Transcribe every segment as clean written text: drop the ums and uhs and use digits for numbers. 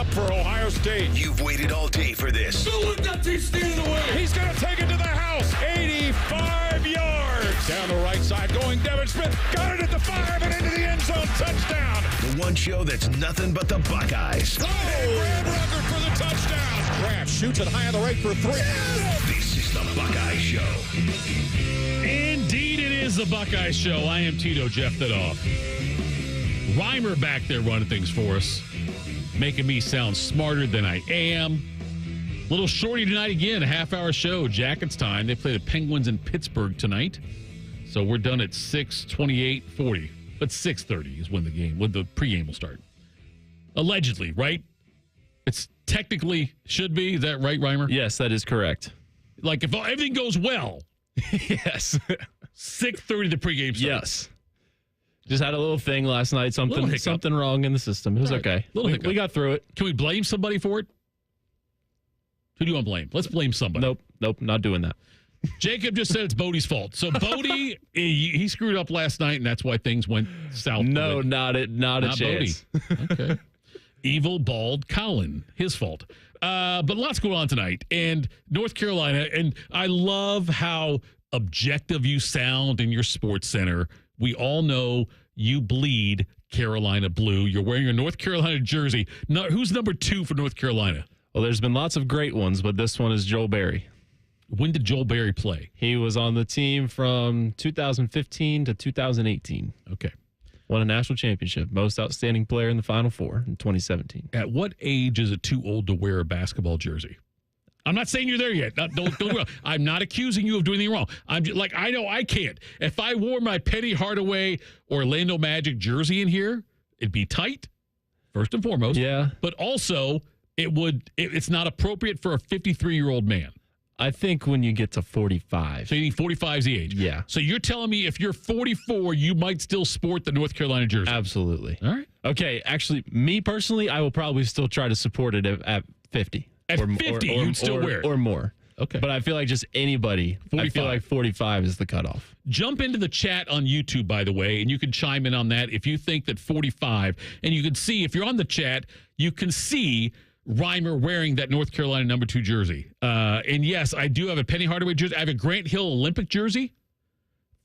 up for Ohio State. You've waited all day for this. Don't let that team stand in the way. He's going to take it to the house. 85 yards. Down the right side going Devin Smith. Got it at the 5 and into the end zone. Touchdown. The one show that's nothing but the Buckeyes. Oh, Graham Rucker for the touchdown. Graham shoots it high on the right for 3. This is the Buckeye Show. Indeed, it is the Buckeye Show. I am Tito, Jeff that off. Rhymer back there running things for us, making me sound smarter than I am. Little shorty tonight again, a half-hour show. Jackets time. They play the Penguins in Pittsburgh tonight. So we're done at 6:28:40. But 6:30 is when the pregame will start. Allegedly, right? It's technically should be. Is that right, Rhymer? Yes, that is correct. Like if everything goes well. Yes. 6:30 the pregame starts. Yes. Just had a little thing last night. Something wrong in the system. It was okay. We got through it. Can we blame somebody for it? Who do you want to blame? Let's blame somebody. Nope, not doing that. Jacob just said it's Bodie's fault. So Bodie, he screwed up last night, and that's why things went south. No, not a chance. Bodie. Okay. Evil, bald Colin, his fault. But lots going on tonight. And North Carolina, and I love how objective you sound in your sports center. We all know you bleed Carolina blue. You're wearing your North Carolina jersey. Now, who's number 2 for North Carolina? Well, there's been lots of great ones, but this one is Joel Berry. When did Joel Berry play? He was on the team from 2015 to 2018. Okay. Won a national championship. Most outstanding player in the Final Four in 2017. At what age is it too old to wear a basketball jersey? I'm not saying you're there yet. Don't I'm not accusing you of doing anything wrong. I'm just, like, I know I can't. If I wore my Penny Hardaway Orlando Magic jersey in here, it'd be tight, first and foremost. Yeah. But also, it's not appropriate for a 53-year-old man. I think when you get to 45. So you think 45 is the age? Yeah. So you're telling me if you're 44, you might still sport the North Carolina jersey? Absolutely. All right. Okay, actually, me personally, I will probably still try to support it at 50. At 50, you'd still wear it? Or more. Okay. But I feel like just anybody, 45. I feel like 45 is the cutoff. Jump into the chat on YouTube, by the way, and you can chime in on that if you think that 45. And you can see, if you're on the chat, you can see Rhymer wearing that North Carolina number 2 jersey. And yes, I do have a Penny Hardaway jersey. I have a Grant Hill Olympic jersey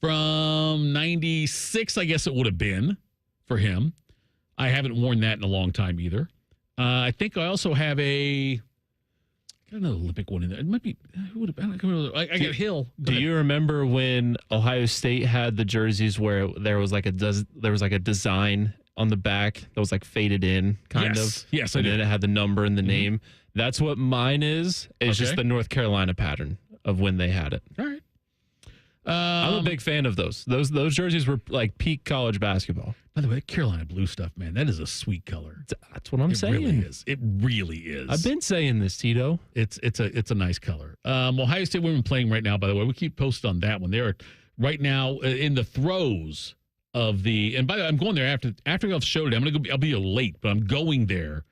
from 96, I guess it would have been for him. I haven't worn that in a long time either. I think I also have got another Olympic one in there. It might be. I got Hill. Do you remember when Ohio State had the jerseys where there was like a design on the back that was like faded in, kind of? Yes, I and do. then it had the number and the name. That's what mine is. It's just the North Carolina pattern of when they had it. All right. I'm a big fan of those. Those jerseys were like peak college basketball. By the way, Carolina blue stuff, man, that is a sweet color. That's what I'm saying. Really is. It really is. I've been saying this, Tito. It's a nice color. Ohio State women playing right now, by the way. We keep posted on that one. They are right now in the throes of the. And by the way, I'm going there after I get off the show today. I'll be late, but I'm going there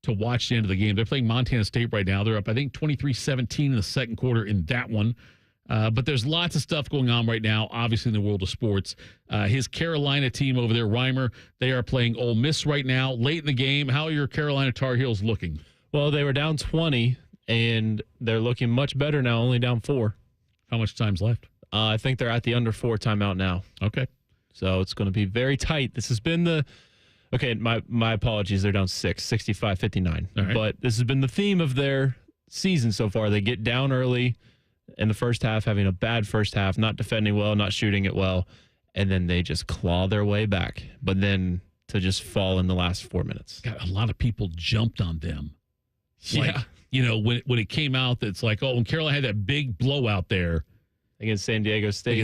to watch the end of the game. They're playing Montana State right now. They're up, I think, 23-17 in the second quarter in that one. But there's lots of stuff going on right now, obviously, in the world of sports. His Carolina team over there, Rhymer, they are playing Ole Miss right now. Late in the game, how are your Carolina Tar Heels looking? Well, they were down 20, and they're looking much better now, only down 4. How much time's left? I think they're at the under 4 timeout now. Okay. So it's going to be very tight. This has been the... Okay, my apologies. They're down 6, 65-59. All right. But this has been the theme of their season so far. They get down early in the first half, having a bad first half, not defending well, not shooting it well, and then they just claw their way back. But then to just fall in the last 4 minutes. God, a lot of people jumped on them. Yeah. Like, when it came out, it's like, when Carolina had that big blowout there. Against San Diego State.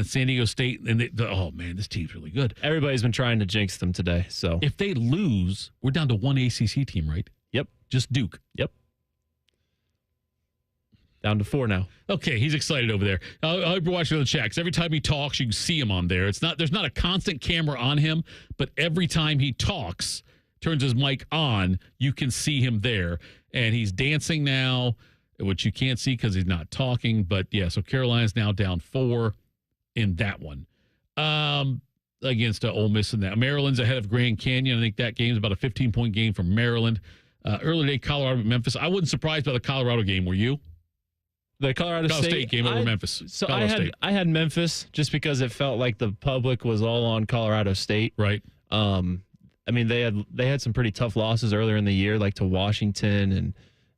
And oh, man, this team's really good. Everybody's been trying to jinx them today. So if they lose, we're down to one ACC team, right? Yep. Just Duke. Yep. Down to 4 now. Okay, he's excited over there. I hope you're watching on the chat, because every time he talks, you can see him on there. There's not a constant camera on him, but every time he talks, turns his mic on, you can see him there. And he's dancing now, which you can't see because he's not talking. But, yeah, so Carolina's now down 4 in that one against Ole Miss in that. Maryland's ahead of Grand Canyon. I think that game's about a 15-point game for Maryland. Early day Colorado, Memphis. I wasn't surprised by the Colorado game. Were you? The Colorado State game over Memphis. So Colorado I had Memphis just because it felt like the public was all on Colorado State. Right. I mean, they had some pretty tough losses earlier in the year, like to Washington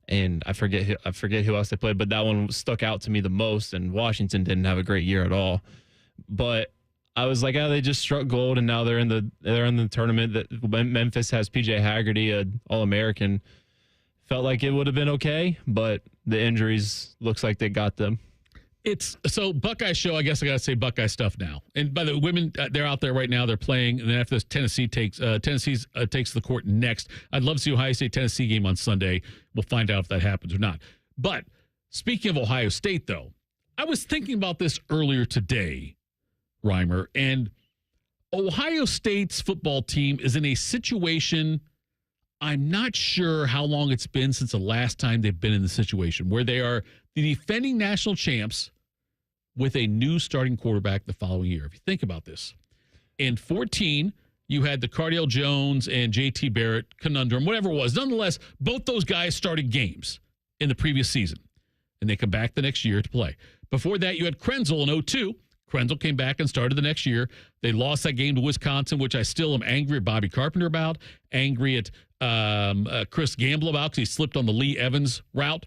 and I forget who else they played, but that one stuck out to me the most. And Washington didn't have a great year at all. But I was like, they just struck gold, and now they're in the tournament. That Memphis has PJ Haggerty, an All-American. Felt like it would have been okay, but the injuries looks like they got them. It's so Buckeye Show. I guess I got to say Buckeye stuff now. And by the way, women, they're out there right now. They're playing, and then after this, Tennessee takes the court next. I'd love to see Ohio State Tennessee game on Sunday. We'll find out if that happens or not. But speaking of Ohio State, though, I was thinking about this earlier today, Reimer, and Ohio State's football team is in a situation. I'm not sure how long it's been since the last time they've been in the situation where they are the defending national champs with a new starting quarterback the following year. If you think about this, in 2014, you had the Cardale Jones and JT Barrett conundrum, whatever it was. Nonetheless, both those guys started games in the previous season, and they come back the next year to play. Before that, you had Krenzel in 2002. Krenzel came back and started the next year. They lost that game to Wisconsin, which I still am angry at Bobby Carpenter about, angry at Chris Gamble about because he slipped on the Lee Evans route.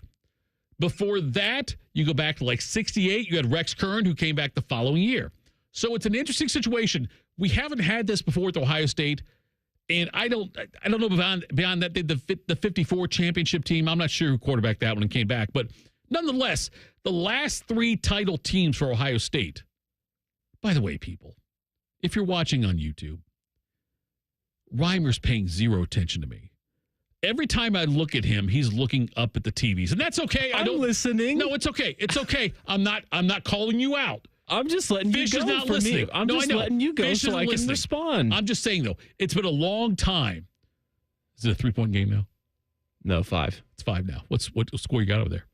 Before that, you go back to like 68. You had Rex Kern, who came back the following year. So it's an interesting situation. We haven't had this before with Ohio State, and I don't know beyond that the 54 championship team. I'm not sure who quarterbacked that one and came back, but nonetheless, the last three title teams for Ohio State. By the way, people, if you're watching on YouTube, Reimer's paying zero attention to me. Every time I look at him, he's looking up at the TVs, and that's okay. I'm listening. No, it's okay. It's okay. I'm not calling you out. I'm just letting Fish you go is not for listening. me. I'm just letting you go Fish so I can listening. respond. I'm just saying, though, it's been a long time. Is it a 3-point game now? No, 5. It's 5 now. What score you got over there?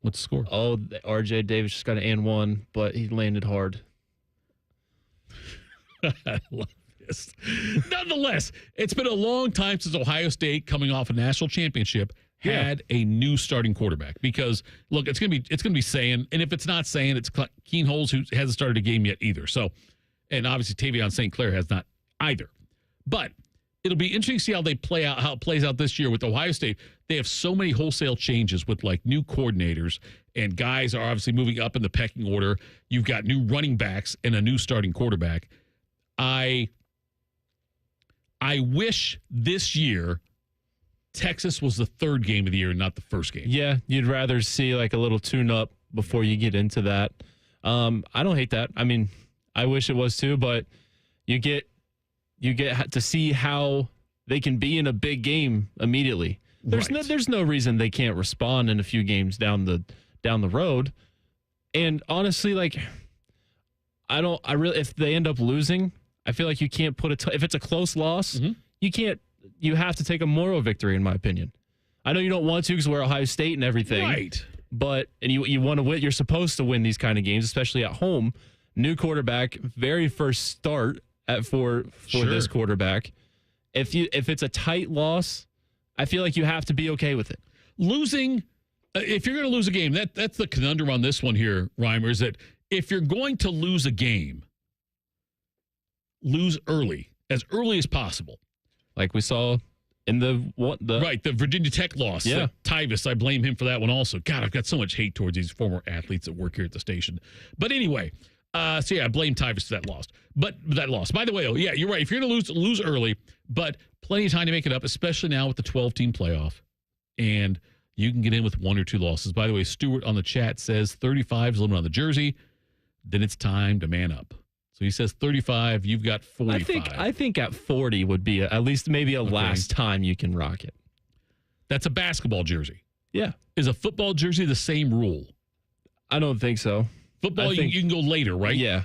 What's the score? Oh, RJ Davis just got an and one, but he landed hard. I love this. Nonetheless, it's been a long time since Ohio State, coming off a national championship, had a new starting quarterback. Because look, it's gonna be Sayin, and if it's not Sayin, it's Keen Holes, who hasn't started a game yet either. So, and obviously Tavion St. Clair has not either. But it'll be interesting to see how it plays out this year with Ohio State. They have so many wholesale changes with like new coordinators, and guys are obviously moving up in the pecking order. You've got new running backs and a new starting quarterback. I wish this year Texas was the third game of the year and not the first game. Yeah, you'd rather see like a little tune-up before you get into that. I don't hate that. I mean, I wish it was too, but you get to see how they can be in a big game immediately. There's no reason they can't respond in a few games down the road. And honestly, like if they end up losing, I feel like you can't put if it's a close loss, you have to take a moral victory, in my opinion. I know you don't want to because we're Ohio State and everything. Right. But you want to win, you're supposed to win these kind of games, especially at home. New quarterback, very first start for this quarterback. If it's a tight loss, I feel like you have to be okay with it. Losing, if you're going to lose a game, that's the conundrum on this one here, Reimer, is that if you're going to lose a game, lose as early as possible. Like we saw in the Virginia Tech loss. Yeah. Tyvis, I blame him for that one also. God, I've got so much hate towards these former athletes that work here at the station. But anyway, I blame Tyvis for that loss. But that loss. By the way, yeah, you're right. If you're going to lose early, but plenty of time to make it up, especially now with the 12-team playoff. And you can get in with 1 or 2 losses. By the way, Stuart on the chat says 35 is the limit on the jersey. Then it's time to man up. So he says 35, you've got 45. I think at 40 would be at least maybe a last time you can rock it. That's a basketball jersey. Yeah. Is a football jersey the same rule? I don't think so. Football, you can go later, right? Yeah.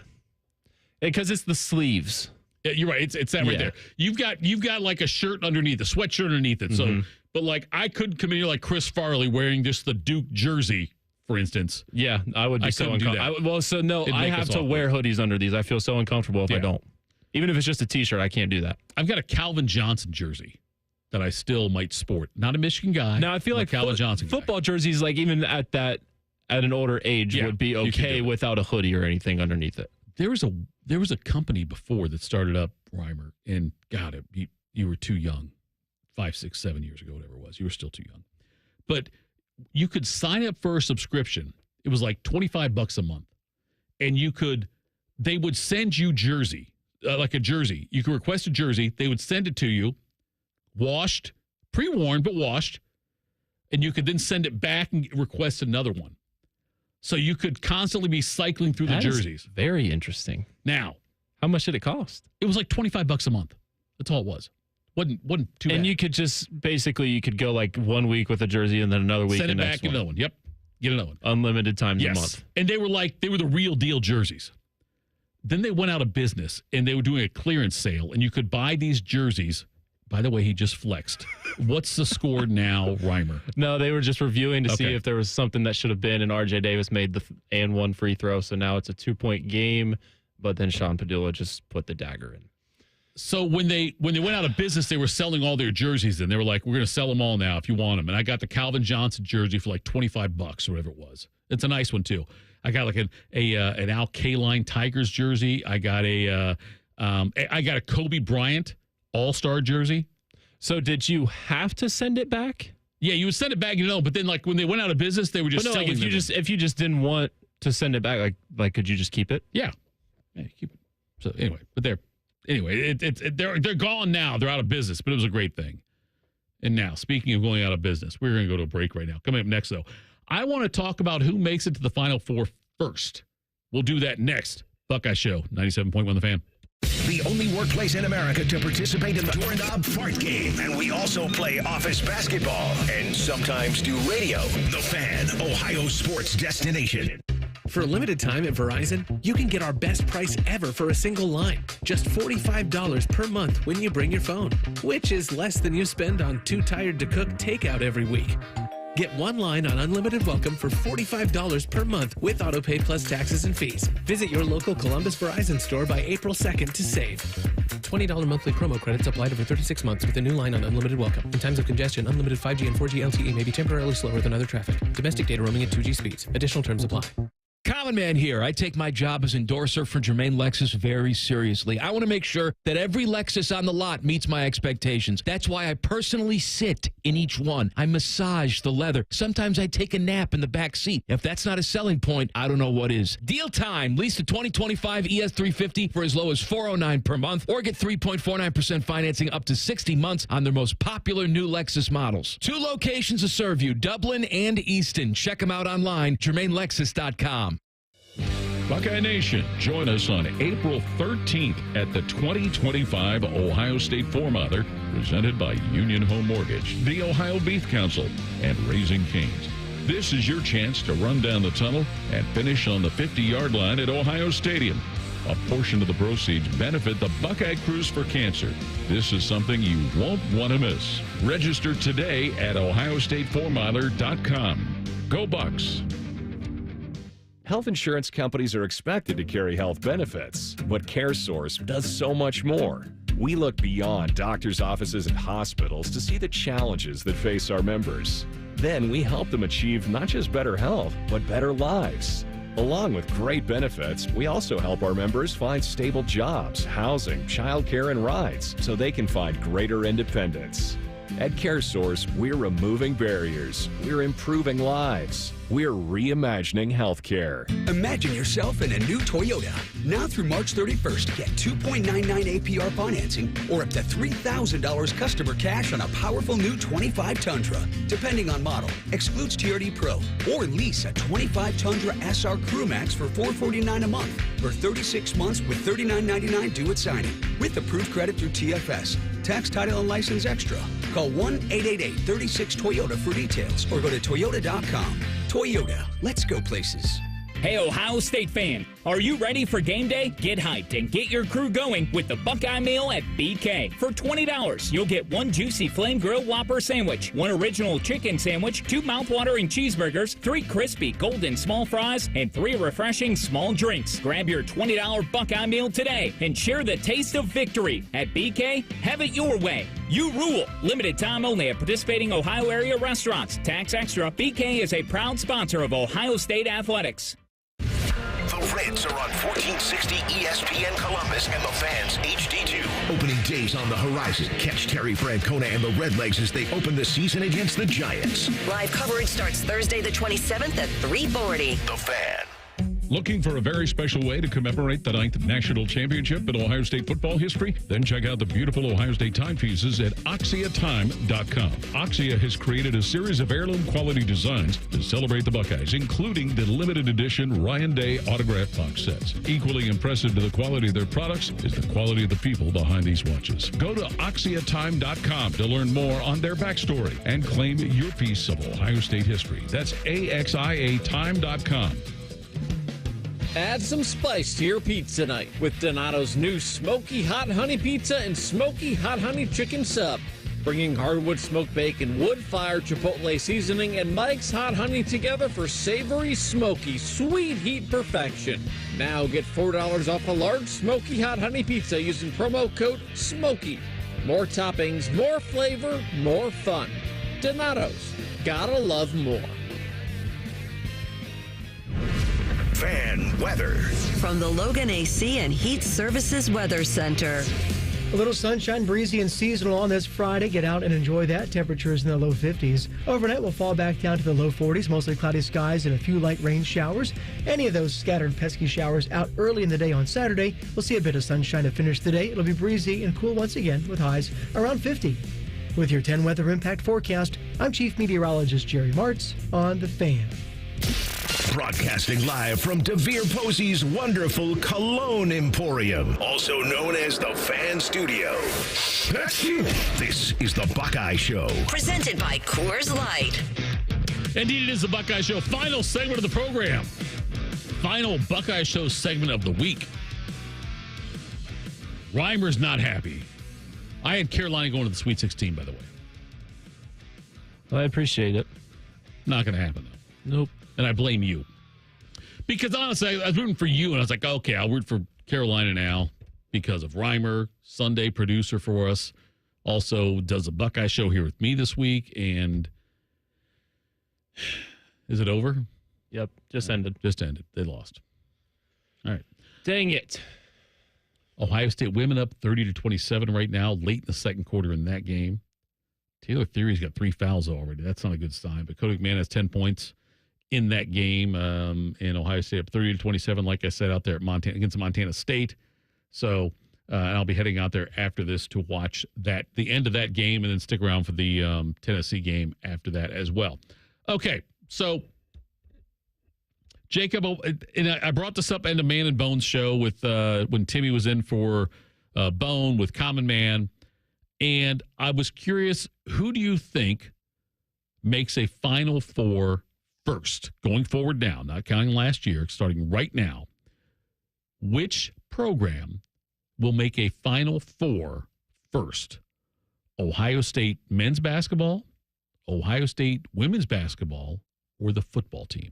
Because it's the sleeves. Yeah, you're right. It's that right there. You've got like a shirt underneath, a sweatshirt underneath it. Mm-hmm. So, but like I couldn't come in here like Chris Farley wearing just the Duke jersey, for instance. Yeah, I would be so uncomfortable. I have to wear hoodies under these. I feel so uncomfortable if I don't. Even if it's just a T-shirt, I can't do that. I've got a Calvin Johnson jersey. that I still might sport. Not a Michigan guy. Now I feel like Calvin Johnson football guy. jerseys, like even at an older age, would be okay without a hoodie or anything underneath it. There was a company before that started up, Reimer, and God, you were too young, 5, 6, 7 years ago, whatever it was. You were still too young, but you could sign up for a subscription. It was like $25 a month, and they would send you jersey, like a jersey. You could request a jersey. They would send it to you, washed, pre-worn but washed, and you could then send it back and request another one. So you could constantly be cycling through the jerseys. Very interesting. Now, how much did it cost? it was like $25 a month. That's all it was. Wasn't too bad. And you could just basically go like 1 week with a jersey and then another week. Send it the back, next get one. another one. Yep, get another one. Unlimited times a Yes, month. and they were the real deal jerseys. Then they went out of business, and they were doing a clearance sale, and you could buy these jerseys. By the way, he just flexed. What's the score now, Reimer? No, they were just reviewing to see Okay. if there was something that should have been, and RJ Davis made the and one free throw, so now it's a 2-point game. But then Sean Padula just put the dagger in. So when they went out of business, they were selling all their jerseys, and they were like, "We're going to sell them all now if you want them." And I got the Calvin Johnson jersey for like $25 or whatever it was. It's a nice one too. I got like an Al Kaline Tigers jersey. I got a Kobe Bryant All-Star jersey. So did you have to send it back? Yeah, you would send it back, but then like when they went out of business, they were just selling if them. if you just didn't want to send it back, like could you just keep it? Yeah, keep it. So anyway, but they're gone now. They're out of business, but it was a great thing. And now, speaking of going out of business, we're going to go to a break right now. Coming up next, though, I want to talk about who makes it to the Final Four first. We'll do that next. Buckeye Show, 97.1 The Fan. The only workplace in America to participate in the Doorknob Fart Game. And we also play office basketball and sometimes do radio. The Fan, Ohio sports destination. For a limited time at Verizon, you can get our best price ever for a single line. Just $45 per month when you bring your phone, which is less than you spend on Too Tired to Cook takeout every week. Get one line on unlimited welcome for $45 per month with AutoPay plus taxes and fees. Visit your local Columbus Verizon store by April 2nd to save. $20 monthly promo credits applied over 36 months with a new line on unlimited welcome. In times of congestion, unlimited 5G and 4G LTE may be temporarily slower than other traffic. Domestic data roaming at 2G speeds. Additional terms apply. Common Man here. I take my job as endorser for Germain Lexus very seriously. I want to make sure that every Lexus on the lot meets my expectations. That's why I personally sit in each one. I massage the leather. Sometimes I take a nap in the back seat. If that's not a selling point, I don't know what is. Deal time. Lease the 2025 ES350 for as low as $409 per month, or get 3.49% financing up to 60 months on their most popular new Lexus models. 2 locations to serve you, Dublin and Easton. Check them out online, GermainLexus.com. Buckeye Nation, join us on April 13th at the 2025 Ohio State Four-Mother, presented by Union Home Mortgage, the Ohio Beef Council, and Raising Cane's. This is your chance to run down the tunnel and finish on the 50-yard line at Ohio Stadium. A portion of the proceeds benefit the Buckeye Cruise for Cancer. This is something you won't want to miss. Register today at ohiostatefourmiler.com. Go Bucks! Health insurance companies are expected to carry health benefits, but CareSource does so much more. We look beyond doctors' offices and hospitals to see the challenges that face our members. Then we help them achieve not just better health, but better lives. Along with great benefits, we also help our members find stable jobs, housing, childcare, and rides so they can find greater independence. At CareSource, we're removing barriers. We're improving lives. We're reimagining healthcare. Imagine yourself in a new Toyota. Now through March 31st, get 2.99 APR financing or up to $3,000 customer cash on a powerful new 25 Tundra. Depending on model, excludes TRD Pro. Or lease a 25 Tundra SR Crew Max for $449 a month for 36 months with $39.99 due at signing. With approved credit through TFS. Tax, title, and license extra. Call 1-888-36-TOYOTA for details or go to toyota.com. Toyota, let's go places. Hey, Ohio State fan, are you ready for game day? Get hyped and get your crew going with the Buckeye Meal at BK. For $20, you'll get 1 juicy flame grilled Whopper sandwich, 1 original chicken sandwich, 2 mouthwatering cheeseburgers, 3 crispy golden small fries, and 3 refreshing small drinks. Grab your $20 Buckeye Meal today and share the taste of victory. At BK, have it your way. You rule. Limited time only at participating Ohio area restaurants. Tax extra. BK is a proud sponsor of Ohio State Athletics. The Reds are on 1460 ESPN Columbus and the Fans HD2. Opening days on the horizon. Catch Terry Francona and the Redlegs as they open the season against the Giants. Live coverage starts Thursday the 27th at 3:40. The Fan. Looking for a very special way to commemorate the 9th national championship in Ohio State football history? Then check out the beautiful Ohio State timepieces at OxiaTime.com. Oxia has created a series of heirloom quality designs to celebrate the Buckeyes, including the limited edition Ryan Day autograph box sets. Equally impressive to the quality of their products is the quality of the people behind these watches. Go to OxiaTime.com to learn more on their backstory and claim your piece of Ohio State history. That's AXIATime.com. Add some spice to your pizza night with Donato's new Smoky Hot Honey Pizza and Smoky Hot Honey Chicken Sub. Bringing hardwood smoked bacon, wood-fired chipotle seasoning, and Mike's Hot Honey together for savory, smoky, sweet heat perfection. Now get $4 off a large Smoky Hot Honey Pizza using promo code SMOKY. More toppings, more flavor, more fun. Donato's. Gotta love more. Fan weather. From the Logan AC and Heat Services Weather Center. A little sunshine, breezy, and seasonal on this Friday. Get out and enjoy that. Temperatures in the low 50s. Overnight, we'll fall back down to the low 40s. Mostly cloudy skies and a few light rain showers. Any of those scattered pesky showers out early in the day on Saturday. We'll see a bit of sunshine to finish the day. It'll be breezy and cool once again with highs around 50. With your 10 weather impact forecast, I'm Chief Meteorologist Jerry Martz on The Fan. Broadcasting live from DeVere Posey's wonderful Cologne Emporium, also known as the Fan Studio. This is the Buckeye Show. Presented by Coors Light. Indeed, it is the Buckeye Show. Final segment of the program. Final Buckeye Show segment of the week. Reimer's not happy. I had Carolina going to the Sweet 16, by the way. Well, I appreciate it. Not going to happen, though. Nope. And I blame you. Because honestly, I was rooting for you, and I was like, okay, I'll root for Carolina now because of Reimer, Sunday producer for us. Also does a Buckeye Show here with me this week. And is it over? Yep, just ended. Just ended. They lost. All right. Dang it. Ohio State women up 30-27 right now, late in the second quarter in that game. Taylor Theory's got 3 fouls already. That's not a good sign. But Cody McMahon has 10 points in that game, in Ohio State up 30-27, like I said, out there at Montana against Montana State. So, and I'll be heading out there after this to watch the end of that game, and then stick around for the Tennessee game after that as well. Okay, so Jacob, and I brought this up in the Man and Bones show with when Timmy was in for Bone with Common Man, and I was curious, who do you think makes a Final Four first, going forward now, not counting last year, starting right now? Which program will make a Final Four first? Ohio State men's basketball, Ohio State women's basketball, or the football team?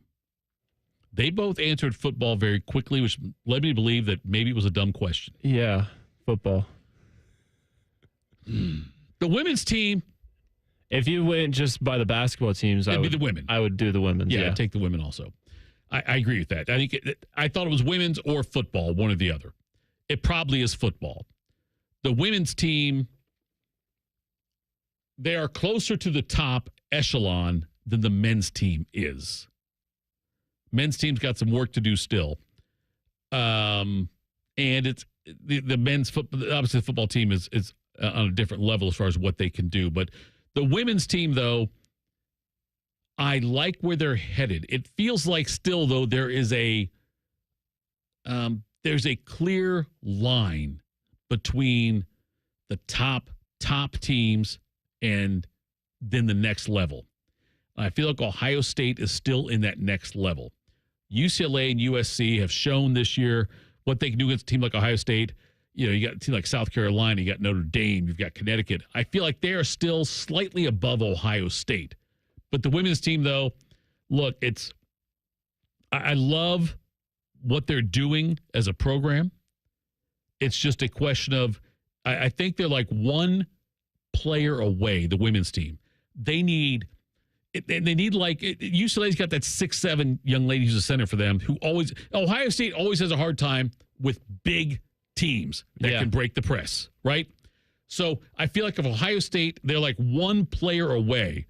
They both answered football very quickly, which led me to believe that maybe it was a dumb question. Yeah, football. The women's team. If you went just by the basketball teams, It'd be the women. I would do the women's. Yeah, Yeah, I'd take the women also. I agree with that. I think I thought it was women's or football, one or the other. It probably is football. The women's team, they are closer to the top echelon than the men's team is. Men's team's got some work to do still. And it's the men's football, obviously the football team is on a different level as far as what they can do. But the women's team, though, I like where they're headed. It feels like still, though, there's a clear line between the top teams and then the next level. I feel like Ohio State is still in that next level. UCLA and USC have shown this year what they can do against a team like Ohio State. You know, you got a team like South Carolina, you got Notre Dame, you've got Connecticut. I feel like they are still slightly above Ohio State. But the women's team, though, look, I love what they're doing as a program. It's just a question of, I think they're like one player away, the women's team. They need like UCLA's got that 6'7" young lady who's a center for them who always Ohio State always has a hard time with big teams that can break the press, right? So I feel like if Ohio State, they're like one player away.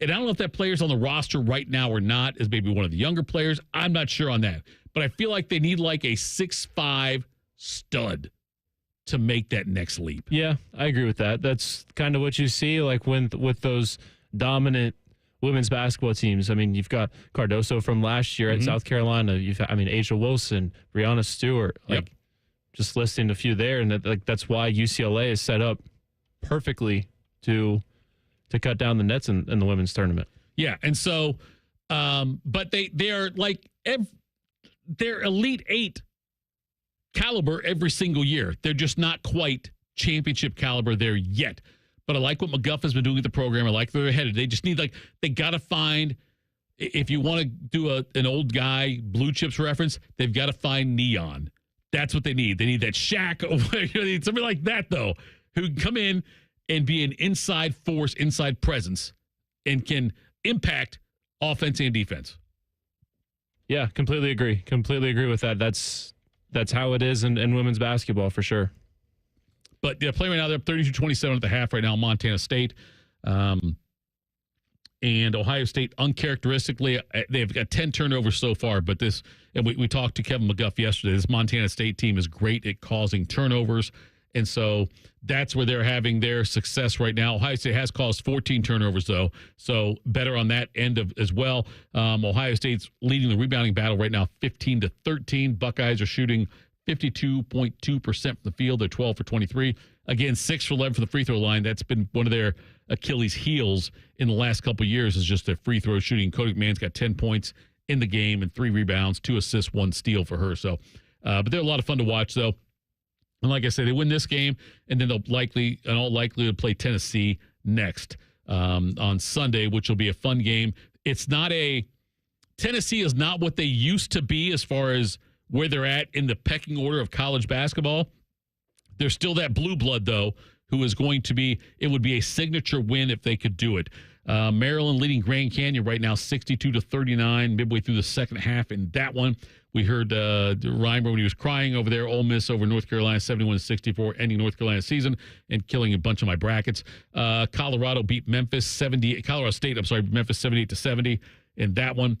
And I don't know if that player's on the roster right now or not, is maybe one of the younger players. I'm not sure on that. But I feel like they need like a 6'5" stud to make that next leap. Yeah, I agree with that. That's kind of what you see like with those dominant women's basketball teams. I mean, you've got Cardoso from last year at South Carolina. Asia Wilson, Brianna Stewart. Just listing a few there, and that's why UCLA is set up perfectly to cut down the nets in the women's tournament. Yeah, and so, but they're like they're Elite Eight caliber every single year. They're just not quite championship caliber there yet. But I like what McGuff has been doing with the program. I like where they're headed. They just need they got to find, if you want to do an old guy blue chips reference, they've got to find Neon. That's what they need. They need that Shaq. They need somebody like that, though, who can come in and be an inside force, inside presence, and can impact offense and defense. Yeah, completely agree. Completely agree with that. That's how it is in women's basketball for sure. But yeah, playing right now, they're up 32-27 at the half right now, Montana State. And Ohio State, uncharacteristically, they've got 10 turnovers so far. But this, and we talked to Kevin McGuff yesterday, this Montana State team is great at causing turnovers. And so that's where they're having their success right now. Ohio State has caused 14 turnovers, though, so better on that end as well. Ohio State's leading the rebounding battle right now, 15-13. Buckeyes are shooting 52.2% from the field. They're 12 for 23. Again, 6 for 11 from the free throw line. That's been one of their Achilles heels in the last couple of years, is just their free throw shooting. Cody McMahon's got 10 points in the game and 3 rebounds, 2 assists, 1 steal for her. So, but they're a lot of fun to watch, though. And like I said, they win this game, and then they'll likely, in all likelihood, play Tennessee next on Sunday, which will be a fun game. Tennessee is not what they used to be as far as where they're at in the pecking order of college basketball. They're still that blue blood, though, who is going to be, it would be a signature win if they could do it. Maryland leading Grand Canyon right now, 62-39, midway through the second half in that one. We heard Reimer when he was crying over there. Ole Miss over North Carolina, 71-64, ending North Carolina's season and killing a bunch of my brackets. Colorado beat Memphis 70. Colorado State, Memphis 78-70 in that one.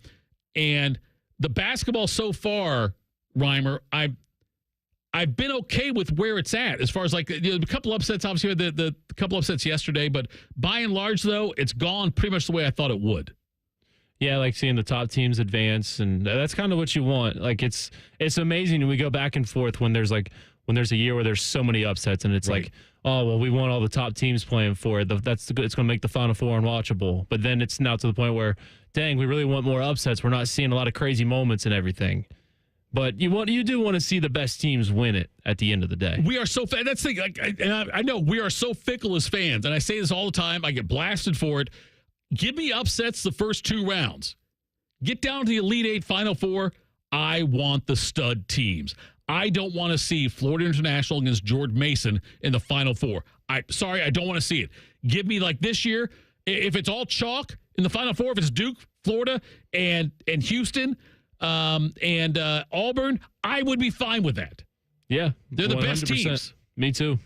And the basketball so far, Reimer, I've been okay with where it's at as far as a couple upsets. Obviously, the couple upsets yesterday, but by and large, though, it's gone pretty much the way I thought it would. Yeah, I like seeing the top teams advance, and that's kind of what you want. Like it's amazing. We go back and forth when there's a year where there's so many upsets, and it's like, oh well, we want all the top teams playing for it. It's going to make the Final Four unwatchable. But then it's now to the point where, dang, we really want more upsets. We're not seeing a lot of crazy moments and everything. But you do want to see the best teams win it at the end of the day. We are so that's the thing. I know we are so fickle as fans, and I say this all the time. I get blasted for it. Give me upsets the first 2 rounds. Get down to the Elite Eight, Final Four. I want the stud teams. I don't want to see Florida International against George Mason in the Final Four. I don't want to see it. Give me like this year. If it's all chalk in the Final Four, if it's Duke, Florida, and Houston. And Auburn, I would be fine with that. Yeah, they're the 100%. Best teams. Me too.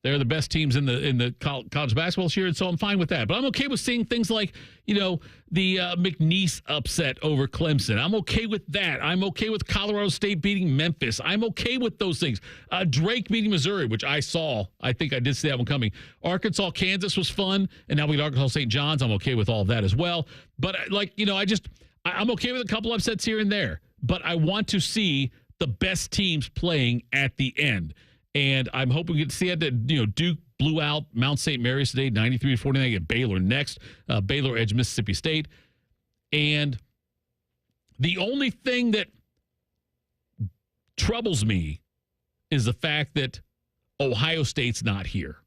They're the best teams in the college basketball this year, and so I'm fine with that. But I'm okay with seeing things like, the McNeese upset over Clemson. I'm okay with that. I'm okay with Colorado State beating Memphis. I'm okay with those things. Drake beating Missouri, which I saw. I think I did see that one coming. Arkansas, Kansas was fun, and now we got Arkansas St. John's. I'm okay with all of that as well. But I'm okay with a couple upsets here and there, but I want to see the best teams playing at the end. And I'm hoping we get to see that, Duke blew out Mount St. Mary's today, 93-49. They get Baylor next. Baylor edge Mississippi State. And the only thing that troubles me is the fact that Ohio State's not here.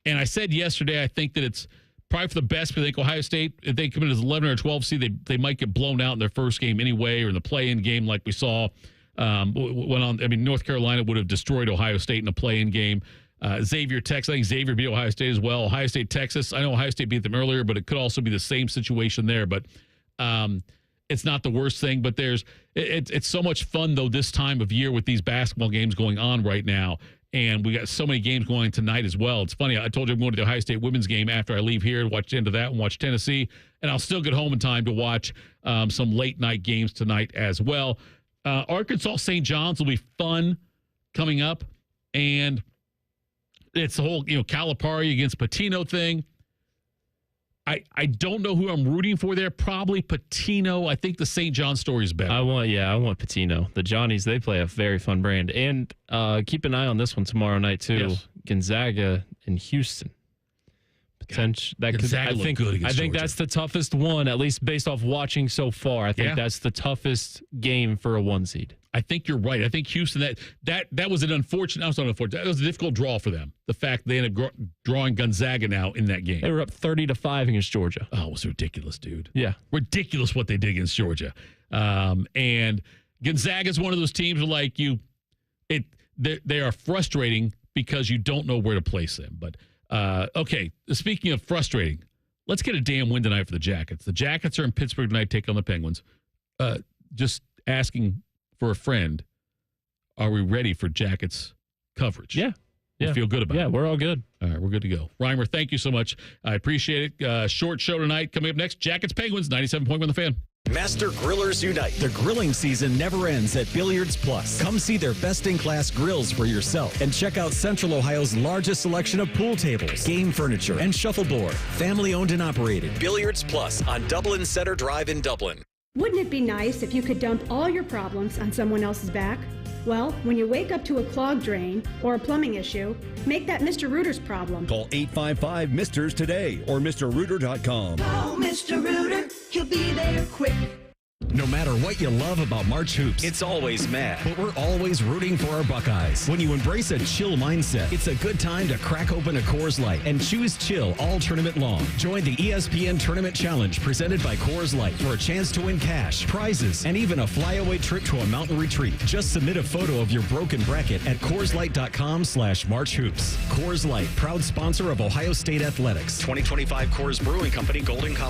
And I said yesterday, I think that it's probably for the best, because I think Ohio State, if they come in as 11 or 12 seed, they might get blown out in their first game anyway, or in the play-in game like we saw. North Carolina would have destroyed Ohio State in a play-in game. Xavier, Texas. I think Xavier beat Ohio State as well. Ohio State, Texas. I know Ohio State beat them earlier, but it could also be the same situation there. But it's not the worst thing. But it's so much fun, though, this time of year with these basketball games going on right now. And we got so many games going tonight as well. It's funny. I told you I'm going to the Ohio State women's game after I leave here, watch the end of that and watch Tennessee. And I'll still get home in time to watch some late night games tonight as well. Arkansas St. John's will be fun coming up. And it's the whole, Calipari against Pitino thing. I don't know who I'm rooting for there. Probably Pitino. I think the St. John story is better. I want Pitino. The Johnnies, they play a very fun brand. And keep an eye on this one tomorrow night, too. Yes. Gonzaga in Houston. I think that's the toughest one, at least based off watching so far. I think that's the toughest game for a 1 seed. I think you're right. I think Houston, that was an unfortunate. That was a difficult draw for them. The fact they ended up drawing Gonzaga now in that game. They were up 30-5 against Georgia. Oh, it was ridiculous, dude. Yeah. Ridiculous what they did against Georgia. And Gonzaga is one of those teams where they are frustrating because you don't know where to place them. But okay, speaking of frustrating, let's get a damn win tonight for the Jackets. The Jackets are in Pittsburgh tonight, take on the Penguins. Just asking for a friend, are we ready for Jackets coverage? Yeah. You feel good about it? Yeah, we're all good. All right, we're good to go. Reimer, thank you so much. I appreciate it. Short show tonight. Coming up next, Jackets Penguins, 97.1 The Fan. Master Grillers Unite. The grilling season never ends at Billiards Plus. Come see their best-in-class grills for yourself and check out Central Ohio's largest selection of pool tables, game furniture, and shuffleboard. Family-owned and operated. Billiards Plus on Dublin Center Drive in Dublin. Wouldn't it be nice if you could dump all your problems on someone else's back? Well, when you wake up to a clogged drain or a plumbing issue, make that Mr. Rooter's problem. Call 855-MISTERS today or MrRooter.com. Call Mr. Rooter. He'll be there quick. No matter what you love about March Hoops, it's always mad, but we're always rooting for our Buckeyes. When you embrace a chill mindset, it's a good time to crack open a Coors Light and choose chill all tournament long. Join the ESPN Tournament Challenge presented by Coors Light for a chance to win cash, prizes, and even a flyaway trip to a mountain retreat. Just submit a photo of your broken bracket at CoorsLight.com/MarchHoops. Coors Light, proud sponsor of Ohio State Athletics. 2025 Coors Brewing Company, Golden, Colorado.